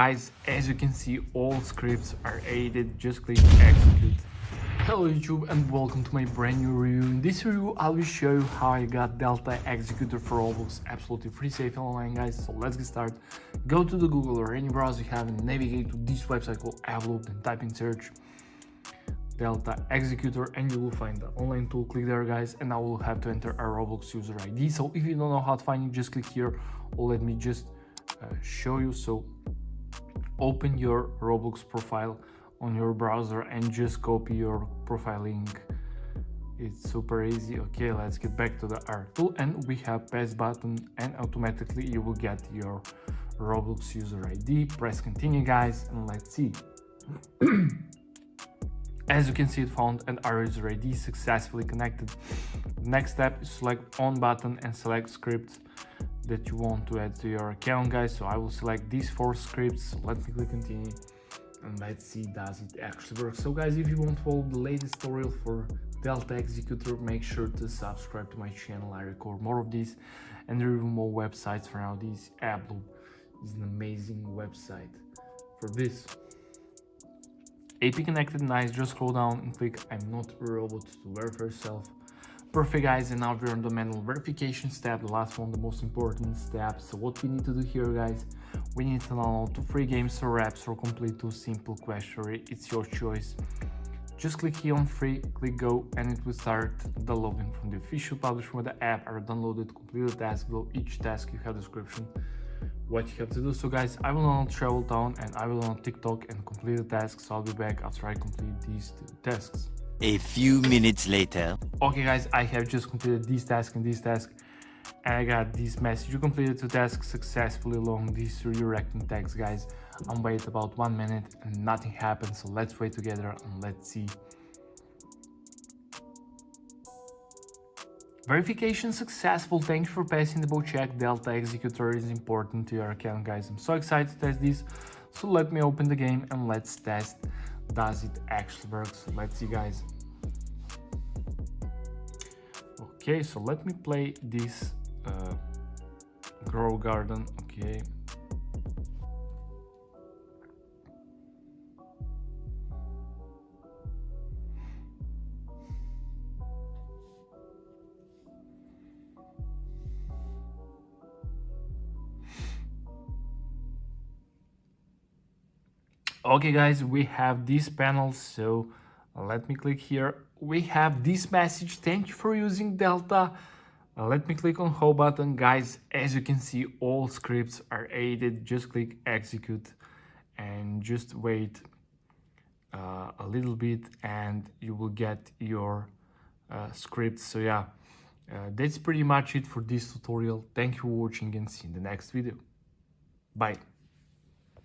Guys, as you can see, all scripts are added. Just click execute. Hello YouTube and welcome to my brand new review. In this review I will show you how I got Delta Executor for Roblox absolutely free, safe and online, guys. So let's get started. Go to the Google or any browser you have and navigate to this website called Upload and type in search Delta Executor and you will find the online tool. Click there, guys, and now we'll have to enter our Roblox user ID. So if you don't know how to find it, just click here, or let me just show you. So open your Roblox profile on your browser and just copy your profile link. It's super easy. Okay, let's get back to the R tool and we have paste button and automatically you will get your Roblox user ID. Press continue, guys, and let's see. As you can see, it found and our user ID is successfully connected. Next step is select on button and select scripts that you want to add to your account, guys. So I will select these 4 scripts. So let me click continue and let's see does it actually work. So guys, if you want to follow the latest tutorial for Delta Executor, make sure to subscribe to my channel. I record more of these and review more websites. For now, this Upload is an amazing website for this. AP connected, nice. Just scroll down and click I'm not a robot to verify yourself. Perfect, guys, and now we're on the manual verification step, the last one, the most important step. So what we need to do here, guys, we need to download 2 free games or apps or complete 2 simple questionnaire. It's your choice. Just click here on free, click go, and it will start the login from the official publisher with the app. Are downloaded, complete the task. Below each task you have a description what you have to do. So guys, I will on Travel Town and I will on TikTok and complete the task. So I'll be back after I complete these 2 tasks. A few minutes later. Okay guys, I have just completed this task and this task and I got this message: you completed 2 tasks successfully along these redirecting tags, guys. I'm waiting about 1 minute and nothing happened, so let's wait together and let's see. Verification successful. Thank you for passing the bow check. Delta Executor is important to your account, guys. I'm so excited to test this, so let me open the game and let's test does it actually work. So let's see, guys. Okay, so let me play this grow garden. Okay, okay guys, we have this panel. So let me click here. We have this message: thank you for using Delta. Let me click on home button, guys. As you can see, all scripts are added. Just click execute and just wait a little bit and you will get your scripts. So yeah, that's pretty much it for this tutorial. Thank you for watching and see you in the next video. Bye.